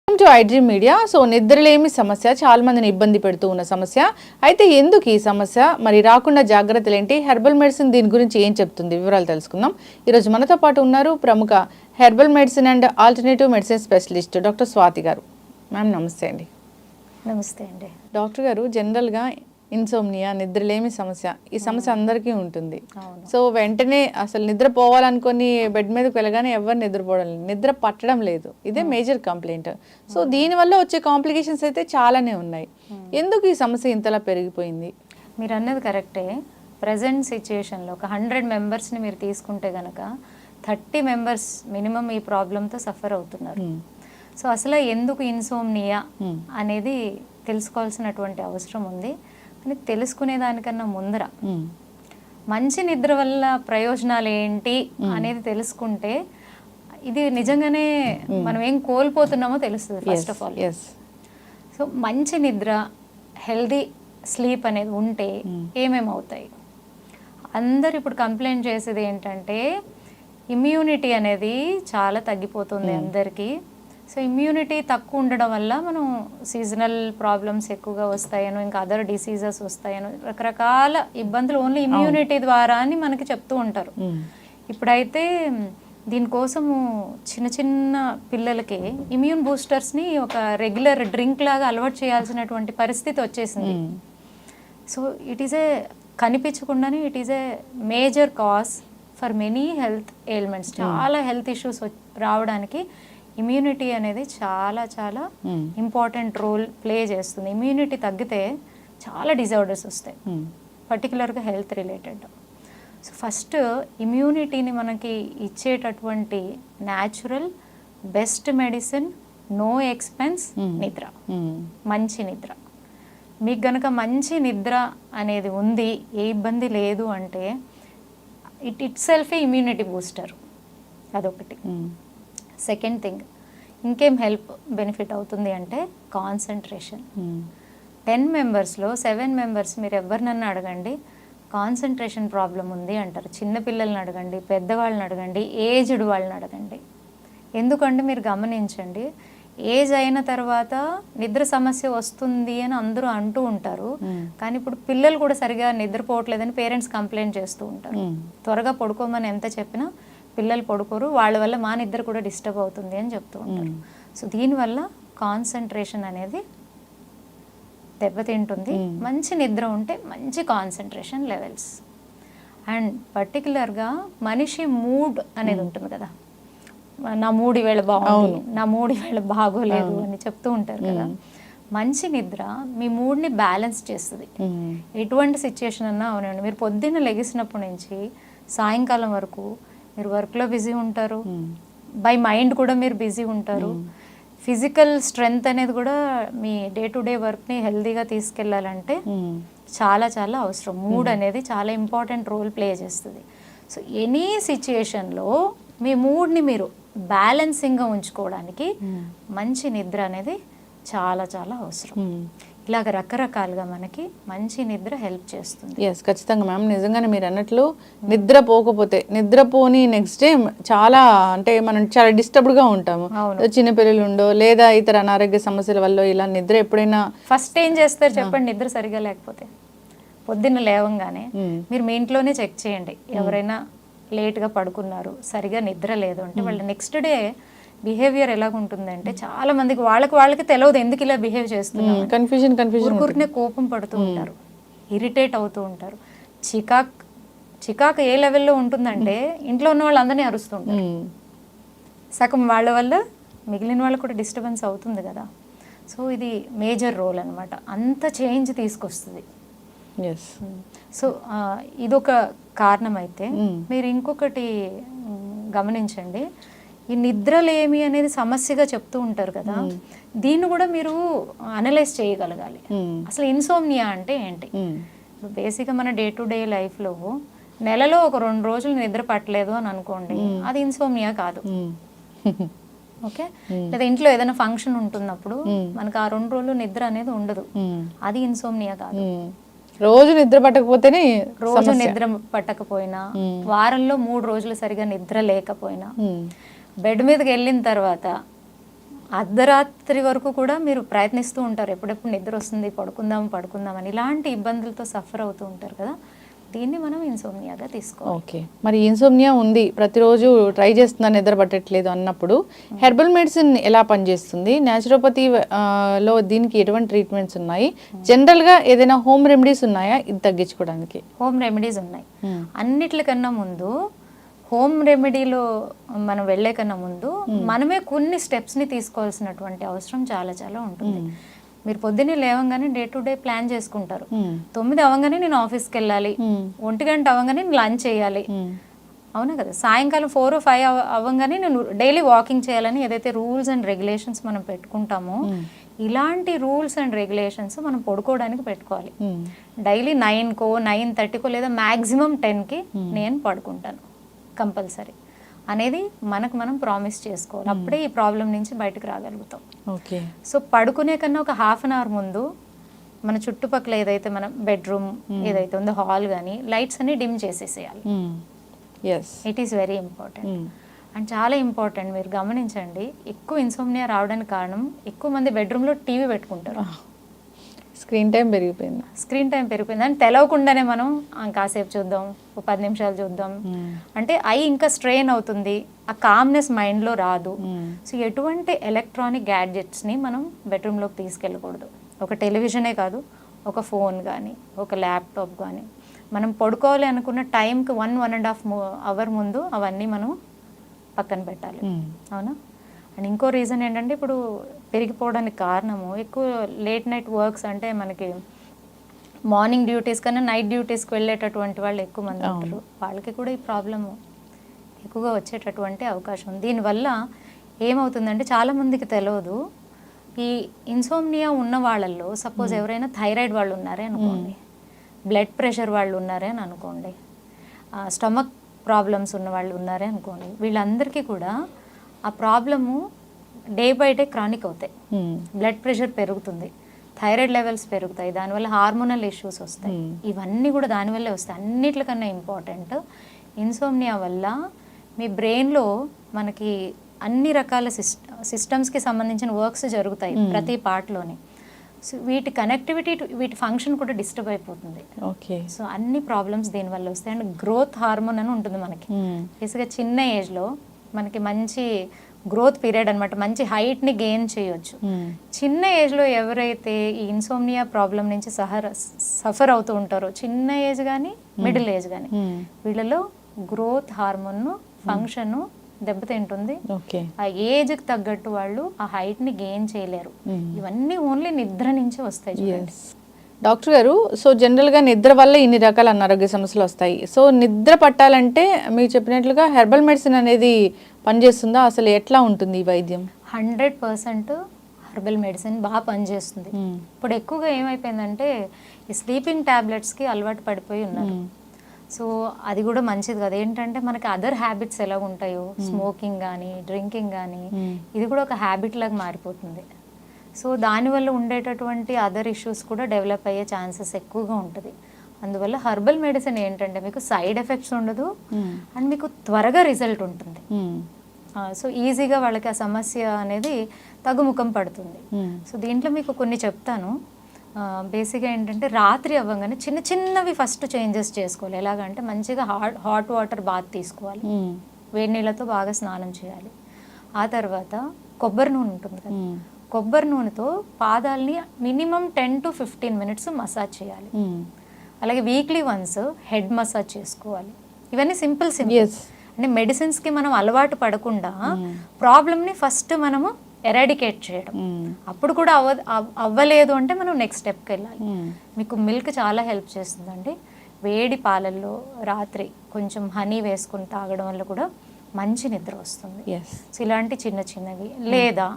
To iDream media. So నిద్రలేమి సమస్య చాలా మందిని ఇబ్బంది పెడుతూ ఉన్న సమస్య. అయితే ఎందుకు ఈ సమస్య, మరి రాకుండా జాగ్రత్తలు ఏంటి, హెర్బల్ మెడిసిన్ దీని గురించి ఏం చెప్తుంది, వివరాలు తెలుసుకుందాం. ఈరోజు మనతో పాటు ఉన్నారు ప్రముఖ herbal medicine and alternative medicine specialist doctor Swathi గారు. మ్యామ్ నమస్తే అండి. నమస్తే అండి. డాక్టర్ గారు, జనరల్గా ఇన్సోమ్నియా, నిద్రలేమి సమస్య, ఈ సమస్య అందరికీ ఉంటుంది. సో వెంటనే అసలు నిద్రపోవాలనుకొని బెడ్ మీదకి వెళ్ళగానే ఎవరు నిద్రపోవడం లేదు, నిద్ర పట్టడం లేదు. ఇదే మేజర్ కంప్లైంట్. సో దీనివల్ల వచ్చే కాంప్లికేషన్స్ అయితే చాలానే ఉన్నాయి. ఎందుకు ఈ సమస్య ఇంతలా పెరిగిపోయింది? మీరు అన్నది కరెక్టే. ప్రజెంట్ సిచ్యుయేషన్లో ఒక 100 మెంబర్స్ని మీరు తీసుకుంటే కనుక 30 మెంబర్స్ మినిమం ఈ ప్రాబ్లంతో సఫర్ అవుతున్నారు. సో అసలు ఎందుకు ఇన్సోమ్నియా అనేది తెలుసుకోవాల్సినటువంటి అవసరం ఉంది. అని తెలుసుకునే దానికన్నా ముందర మంచి నిద్ర వల్ల ప్రయోజనాలు ఏంటి అనేది తెలుసుకుంటే ఇది నిజంగానే మనం ఏం కోల్పోతున్నామో తెలుస్తుంది ఫస్ట్ ఆఫ్ ఆల్. సో మంచి నిద్ర, హెల్దీ స్లీప్ అనేది ఉంటే ఏమేమి అవుతాయి? అందరు ఇప్పుడు కంప్లైంట్ చేసేది ఏంటంటే ఇమ్యూనిటీ అనేది చాలా తగ్గిపోతుంది అందరికీ. సో ఇమ్యూనిటీ తక్కువ ఉండడం వల్ల మనం సీజనల్ ప్రాబ్లమ్స్ ఎక్కువగా వస్తాయనో, ఇంకా అదర్ డిసీజెస్ వస్తాయనో, రకరకాల ఇబ్బందులు ఓన్లీ ఇమ్యూనిటీ ద్వారా అని మనకి చెప్తూ ఉంటారు. ఇప్పుడైతే దీనికోసము చిన్న చిన్న పిల్లలకి ఇమ్యూన్ బూస్టర్స్ని ఒక రెగ్యులర్ డ్రింక్ లాగా అలవాటు చేయాల్సినటువంటి పరిస్థితి వచ్చేసింది. సో ఇట్ ఈస్ ఏ కనిపించకుండానే it is a major cause for many health ailments. చాలా హెల్త్ ఇష్యూస్ రావడానికి ఇమ్యూనిటీ అనేది చాలా చాలా ఇంపార్టెంట్ రోల్ ప్లే చేస్తుంది. ఇమ్యూనిటీ తగ్గితే చాలా డిజార్డర్స్ వస్తాయి, పర్టికులర్గా హెల్త్ రిలేటెడ్. సో ఫస్ట్ ఇమ్యూనిటీని మనకి ఇచ్చేటటువంటి natural best medicine, no expense, నిద్ర. మంచి నిద్ర. మీకు గనక మంచి నిద్ర అనేది ఉంది, ఏ ఇబ్బంది లేదు అంటే ఇట్ సెల్ఫే ఇమ్యూనిటీ బూస్టర్. అదొకటి. సెకండ్ థింగ్, ఇంకేం హెల్ప్ బెనిఫిట్ అవుతుంది అంటే కాన్సన్ట్రేషన్. 10 మెంబర్స్లో 7 మెంబర్స్ మీరు ఎవరినన్నా అడగండి కాన్సన్ట్రేషన్ ప్రాబ్లం ఉంది అంటారు. చిన్నపిల్లల్ని అడగండి, పెద్దవాళ్ళని అడగండి, ఏజ్డ్ వాళ్ళని అడగండి. ఎందుకంటే మీరు గమనించండి, ఏజ్ అయిన తర్వాత నిద్ర సమస్య వస్తుంది అని అందరూ అంటూ ఉంటారు. కానీ ఇప్పుడు పిల్లలు కూడా సరిగా నిద్రపోవట్లేదని పేరెంట్స్ కంప్లైంట్ చేస్తూ ఉంటారు. త్వరగా పడుకోమని ఎంత చెప్పినా పిల్లలు పడుకోరు, వాళ్ళ వల్ల మా నిద్ర కూడా డిస్టర్బ్ అవుతుంది అని చెప్తూ ఉంటారు. సో దీనివల్ల కాన్సన్ట్రేషన్ అనేది దెబ్బతింటుంది. మంచి నిద్ర ఉంటే మంచి కాన్సన్ట్రేషన్ లెవెల్స్. అండ్ పర్టికులర్గా మనిషి మూడ్ అనేది ఉంటుంది కదా, నా మూడు ఈవేళ బాగుంది, నా మూడు ఈవేళ బాగోలేదు అని చెప్తూ ఉంటారు కదా. మంచి నిద్ర మీ మూడ్ని బ్యాలెన్స్ చేస్తుంది. ఎటువంటి సిచ్యుయేషన్ అన్నా అవునండి, మీరు పొద్దున్న లెగిసినప్పటి నుంచి సాయంకాలం వరకు మీరు వర్క్లో బిజీ ఉంటారు, బై మైండ్ కూడా మీరు బిజీ ఉంటారు. ఫిజికల్ స్ట్రెంగ్త్ అనేది కూడా మీ డే టు డే వర్క్ని హెల్దీగా తీసుకెళ్ళాలంటే చాలా చాలా అవసరం. మూడ్ అనేది చాలా ఇంపార్టెంట్ రోల్ ప్లే చేస్తుంది. సో ఎనీ సిచ్యుయేషన్లో మీ మూడ్ని మీరు బ్యాలెన్సింగ్గా ఉంచుకోవడానికి మంచి నిద్ర అనేది చాలా చాలా అవసరం. ఇలాగ రకరకాలుగా మనకి మంచి నిద్ర హెల్ప్ చేస్తుంది. ఎస్, ఖచ్చితంగా మ్యామ్. నిజంగానే మీరు అన్నట్లు నిద్రపోకపోతే, నిద్రపోని నెక్స్ట్ డే చాలా అంటే మనం చాలా డిస్టర్బ్డ్గా ఉంటాము. చిన్నపిల్లలు ఉండో లేదా ఇతర అనారోగ్య సమస్యల వల్ల ఇలా నిద్ర ఎప్పుడైనా ఫస్ట్ ఏం చేస్తారు చెప్పండి? నిద్ర సరిగా లేకపోతే పొద్దున్న లేవంగానే మీరు మీ ఇంట్లోనే చెక్ చేయండి. ఎవరైనా లేట్గా పడుకున్నారు, సరిగా నిద్ర లేదు అంటే వాళ్ళ నెక్స్ట్ డే బిహేవియర్ ఎలాగుంటుందంటే చాలా మందికి వాళ్ళకి తెలియదు ఎందుకు ఇలా బిహేవ్ చేస్తున్నారు. ఊరికూరినే కోపం పడుతూ ఉంటారు, ఇరిటేట్ అవుతూ ఉంటారు. చికాకు ఏ లెవెల్లో ఉంటుందంటే ఇంట్లో ఉన్న వాళ్ళందరినీ అరుస్తుంటారు. సగం వాళ్ళ వల్ల మిగిలిన వాళ్ళకు కూడా డిస్టర్బెన్స్ అవుతుంది కదా. సో ఇది మేజర్ రోల్ అనమాట, అంత చేంజ్ తీసుకొస్తుంది. సో ఇదొక కారణం. అయితే మీరు ఇంకొకటి గమనించండి, ఈ నిద్రలేమి అనేది సమస్యగా చెప్తూ ఉంటారు కదా, దీన్ని కూడా మీరు అనలైజ్ చేయగలగాలి. అసలు ఇన్సోమ్నియా అంటే ఏంటి? బేసిక్గా మన డే టు డే లైఫ్లో నెలలో ఒక 2 రోజులు నిద్ర పట్టలేదు అని అనుకోండి, అది ఇన్సోమ్నియా కాదు. ఓకే, లేదా ఇంట్లో ఏదైనా ఫంక్షన్ ఉంటున్నప్పుడు మనకు ఆ 2 రోజులు నిద్ర అనేది ఉండదు, అది ఇన్సోమ్నియా కాదు. రోజు నిద్ర పట్టకపోతేనే రోజు నిద్ర పట్టకపోయినా, వారంలో 3 రోజులు సరిగా నిద్ర లేకపోయినా, బెడ్ మీదకి వెళ్ళిన తర్వాత అర్ధరాత్రి వరకు కూడా మీరు ప్రయత్నిస్తూ ఉంటారు, ఎప్పుడెప్పుడు నిద్ర వస్తుంది, పడుకుందామని. ఇలాంటి ఇబ్బందులతో సఫర్ అవుతూ ఉంటారు కదా, దీన్ని మనం ఇన్సోమ్నియాగా తీసుకోవాలి. ఓకే, మరి ఇన్సోమ్నియా ఉంది, ప్రతిరోజు ట్రై చేస్తున్నా నిద్ర పట్టట్లేదు అన్నప్పుడు హెర్బల్ మెడిసిన్ ఎలా పనిచేస్తుంది? న్యాచురోపతి లో దీనికి ఎటువంటి ట్రీట్మెంట్స్ ఉన్నాయి? జనరల్గా ఏదైనా హోమ్ రెమెడీస్ ఉన్నాయా ఇది తగ్గించుకోవడానికి? హోమ్ రెమెడీస్ ఉన్నాయి. అన్నిట్లకన్నా ముందు హోమ్ రెమెడీలో మనం వెళ్ళే కన్నా ముందు మనమే కొన్ని స్టెప్స్ని తీసుకోవాల్సినటువంటి అవసరం చాలా చాలా ఉంటుంది. మీరు పొద్దున్నే లేవగానే డే టు డే ప్లాన్ చేసుకుంటారు. 9 అవ్వగానే నేను ఆఫీస్కి వెళ్ళాలి, 1 గంట అవ్వగానే నేను లంచ్ చేయాలి, అవునా కదా, సాయంకాలం 4 or 5 అవ్వగానే నేను డైలీ వాకింగ్ చేయాలని ఏదైతే రూల్స్ అండ్ రెగ్యులేషన్స్ మనం పెట్టుకుంటామో, ఇలాంటి రూల్స్ అండ్ రెగ్యులేషన్స్ మనం పడుకోవడానికి పెట్టుకోవాలి. డైలీ 9కో 9:30కో లేదా మ్యాక్సిమం 10కి నేను పడుకుంటాను కంపల్సరీ అనేది మనకు మనం ప్రామిస్ చేసుకోవాలి. అప్పుడే ఈ ప్రాబ్లం నుంచి బయటకు రాగలుగుతాం. ఓకే, సో పడుకునే కన్నా ఒక 1/2 అవర్ ముందు మన చుట్టుపక్కల ఏదైతే మన బెడ్రూమ్ ఏదైతే ఉందో, హాల్ కానీ లైట్స్ అన్ని డిమ్ చేసేసేయాలి. It is very important and చాలా ఇంపార్టెంట్. మీరు గమనించండి, ఎక్కువ ఇన్సోమ్నియా రావడానికి కారణం ఎక్కువ మంది బెడ్రూమ్లో టీవీ పెట్టుకుంటారు. స్క్రీన్ టైం పెరిగిపోయింది అని తెలవకుండానే మనం కాసేపు చూద్దాం, ఒక 10 నిమిషాలు చూద్దాం అంటే ఐ ఇంకా స్ట్రెయిన్ అవుతుంది, ఆ కామ్నెస్ మైండ్లో రాదు. సో ఎటువంటి ఎలక్ట్రానిక్ గ్యాడ్జెట్స్ని మనం బెడ్రూమ్లోకి తీసుకెళ్ళకూడదు. ఒక టెలివిజనే కాదు, ఒక ఫోన్ కానీ, ఒక ల్యాప్టాప్ కానీ, మనం పడుకోవాలి అనుకున్న టైంకి 1.5 అవర్ ముందు అవన్నీ మనం పక్కన పెట్టాలి, అవునా. అండ్ ఇంకో రీజన్ ఏంటంటే, ఇప్పుడు పెరిగిపోవడానికి కారణము ఎక్కువ లేట్ నైట్ వర్క్స్, అంటే మనకి మార్నింగ్ డ్యూటీస్ కన్నా నైట్ డ్యూటీస్కి వెళ్ళేటటువంటి వాళ్ళు ఎక్కువ మంది ఉంటారు. వాళ్ళకి కూడా ఈ ప్రాబ్లము ఎక్కువగా వచ్చేటటువంటి అవకాశం ఉంది. దీనివల్ల ఏమవుతుందంటే, చాలామందికి తెలియదు, ఈ ఇన్సోమ్నియా ఉన్న వాళ్ళల్లో సపోజ్ ఎవరైనా థైరాయిడ్ వాళ్ళు ఉన్నారే అనుకోండి, బ్లడ్ ప్రెషర్ వాళ్ళు ఉన్నారే అని అనుకోండి, స్టమక్ ప్రాబ్లమ్స్ ఉన్న వాళ్ళు ఉన్నారే అనుకోండి, వీళ్ళందరికీ కూడా ఆ problem day by day chronic అవుతాయి. బ్లడ్ ప్రెషర్ పెరుగుతుంది, థైరాయిడ్ లెవెల్స్ పెరుగుతాయి, దానివల్ల హార్మోనల్ ఇష్యూస్ వస్తాయి. ఇవన్నీ కూడా దానివల్లే వస్తాయి. అన్నిట్లకన్నా ఇంపార్టెంట్, ఇన్సోమ్నియా వల్ల మీ బ్రెయిన్లో మనకి అన్ని రకాల సిస్టమ్స్కి సంబంధించిన వర్క్స్ జరుగుతాయి ప్రతి పార్ట్లోని. సో వీటి కనెక్టివిటీ, వీటి ఫంక్షన్ కూడా డిస్టర్బ్ అయిపోతుంది. ఓకే, సో అన్ని ప్రాబ్లమ్స్ దీనివల్ల వస్తాయి. అండ్ గ్రోత్ హార్మోన్ అని ఉంటుంది మనకి, బేసిక్గా చిన్న ఏజ్లో మనకి మంచి గ్రోత్ పీరియడ్ అనమాట, మంచి హైట్ని గెయిన్ చేయొచ్చు. చిన్న ఏజ్లో ఎవరైతే ఈ ఇన్సోమ్నియా ప్రాబ్లం నుంచి సఫర్ అవుతూ ఉంటారో, చిన్న ఏజ్ కానీ మిడిల్ ఏజ్ కానీ, వీళ్ళలో గ్రోత్ హార్మోన్ ఫంక్షన్ దెబ్బతింటుంది. ఆ ఏజ్కి తగ్గట్టు వాళ్ళు ఆ హైట్ని గెయిన్ చేయలేరు. ఇవన్నీ ఓన్లీ నిద్ర నుంచి వస్తాయి. డాక్టర్ గారు, సో జనరల్గా నిద్ర వల్ల ఇన్ని రకాల అనారోగ్య సమస్యలు వస్తాయి. సో నిద్ర పట్టాలంటే మీరు చెప్పినట్లుగా హెర్బల్ మెడిసిన్ అనేది పనిచేస్తుందా? అసలు ఎట్లా ఉంటుంది ఈ వైద్యం? 100% హెర్బల్ మెడిసిన్ బాగా పనిచేస్తుంది. ఇప్పుడు ఎక్కువగా ఏమైపోయిందంటే, ఈ స్లీపింగ్ ట్యాబ్లెట్స్కి అలవాటు పడిపోయి ఉన్నారు. సో అది కూడా మంచిది కదా. ఏంటంటే మనకి అదర్ హ్యాబిట్స్ ఎలా ఉంటాయో, స్మోకింగ్ కానీ డ్రింకింగ్ కానీ, ఇది కూడా ఒక హ్యాబిట్ లాగా మారిపోతుంది. సో దానివల్ల ఉండేటటువంటి అదర్ ఇష్యూస్ కూడా డెవలప్ అయ్యే ఛాన్సెస్ ఎక్కువగా ఉంటుంది. అందువల్ల హెర్బల్ మెడిసిన్ ఏంటంటే మీకు సైడ్ ఎఫెక్ట్స్ ఉండదు అండ్ మీకు త్వరగా రిజల్ట్ ఉంటుంది. సో ఈజీగా వాళ్ళకి ఆ సమస్య అనేది తగ్గుముఖం పడుతుంది. సో దీంట్లో మీకు కొన్ని చెప్తాను. బేసిక్గా ఏంటంటే, రాత్రి అవ్వగానే చిన్న చిన్నవి ఫస్ట్ చేంజెస్ చేసుకోవాలి. ఎలాగంటే, మంచిగా హాట్ వాటర్ బాత్ తీసుకోవాలి, వేడి నీళ్ళతో బాగా స్నానం చేయాలి. ఆ తర్వాత కొబ్బరి నూనె ఉంటుంది కదా, కొబ్బరి నూనెతో పాదాలని మినిమం 10 to 15 minutes మసాజ్ చేయాలి. అలాగే వీక్లీ వన్స్ హెడ్ మసాజ్ చేసుకోవాలి. ఇవన్నీ సింపుల్ అంటే మెడిసిన్స్కి మనం అలవాటు పడకుండా ప్రాబ్లమ్ని ఫస్ట్ మనము ఎరాడికేట్ చేయడం. అప్పుడు కూడా అవ్వలేదు అంటే మనం నెక్స్ట్ స్టెప్కి వెళ్ళాలి. మీకు మిల్క్ చాలా హెల్ప్ చేస్తుందండి. వేడి పాలల్లో రాత్రి కొంచెం హనీ వేసుకుని తాగడం వల్ల కూడా మంచి నిద్ర వస్తుంది. సో ఇలాంటి చిన్న చిన్నవి. లేదా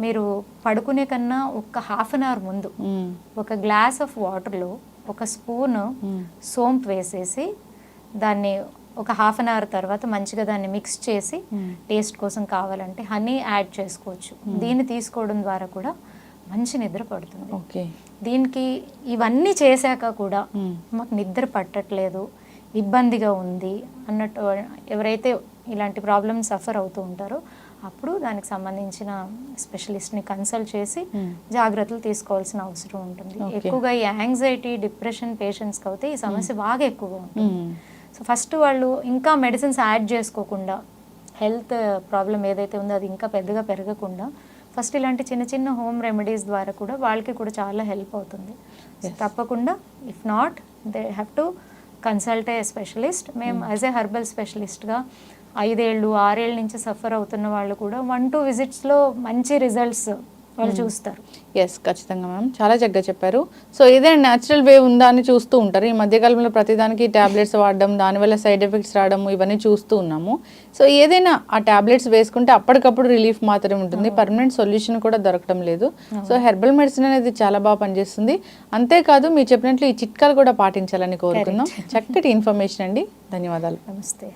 మీరు పడుకునే కన్నా ఒక 1/2 hour ముందు ఒక గ్లాస్ ఆఫ్ వాటర్లో ఒక స్పూన్ సోంపు వేసేసి, దాన్ని ఒక 1/2 hour తర్వాత మంచిగా దాన్ని మిక్స్ చేసి, టేస్ట్ కోసం కావాలంటే హనీ యాడ్ చేసుకోవచ్చు. దీన్ని తీసుకోవడం ద్వారా కూడా మంచి నిద్ర పడుతుంది. దీనికి ఇవన్నీ చేశాక కూడా మాకు నిద్ర పట్టట్లేదు, ఇబ్బందిగా ఉంది అన్నట్టు ఎవరైతే ఇలాంటి ప్రాబ్లమ్స్ సఫర్ అవుతూ ఉంటారో అప్పుడు దానికి సంబంధించిన స్పెషలిస్ట్ని కన్సల్ట్ చేసి జాగ్రత్తలు తీసుకోవాల్సిన అవసరం ఉంటుంది. ఎక్కువగా ఈ యాంగ్జైటీ డిప్రెషన్ పేషెంట్స్కి అయితే ఈ సమస్య బాగా ఎక్కువగా ఉంటుంది. సో ఫస్ట్ వాళ్ళు ఇంకా మెడిసిన్స్ యాడ్ చేసుకోకుండా, హెల్త్ ప్రాబ్లం ఏదైతే ఉందో అది ఇంకా పెద్దగా పెరగకుండా ఫస్ట్ ఇలాంటి చిన్న చిన్న హోమ్ రెమెడీస్ ద్వారా కూడా వాళ్ళకి కూడా చాలా హెల్ప్ అవుతుంది. తప్పకుండా if not they have to consult a specialist. మేము యాజ్ ఏ హెర్బల్ స్పెషలిస్ట్గా 5 ఏళ్ళు 6 ఏళ్ళ నుంచి సఫర్ అవుతున్న వాళ్ళు కూడా 1-2 విజిట్స్లో మంచి రిజల్ట్స్ వాళ్ళు చూస్తారు. ఎస్, ఖచ్చితంగా మ్యామ్, చాలా చక్కగా చెప్పారు. సో ఏదైనా న్యాచురల్ వే ఉందా అని చూస్తూ ఉంటారు. ఈ మధ్యకాలంలో ప్రతిదానికి ట్యాబ్లెట్స్ వాడడం, దానివల్ల సైడ్ ఎఫెక్ట్స్ రావడం ఇవన్నీ చూస్తూ ఉన్నాము. సో ఏదైనా ఆ ట్యాబ్లెట్స్ వేసుకుంటే అప్పటికప్పుడు రిలీఫ్ మాత్రమే ఉంటుంది, పర్మనెంట్ సొల్యూషన్ కూడా దొరకడం లేదు. సో హెర్బల్ మెడిసిన్ అనేది చాలా బాగా పనిచేస్తుంది. అంతేకాదు మీరు చెప్పినట్లు ఈ చిట్కాలు కూడా పాటించాలని కోరుకుందాం. చక్కటి ఇన్ఫర్మేషన్ అండి, ధన్యవాదాలు. నమస్తే.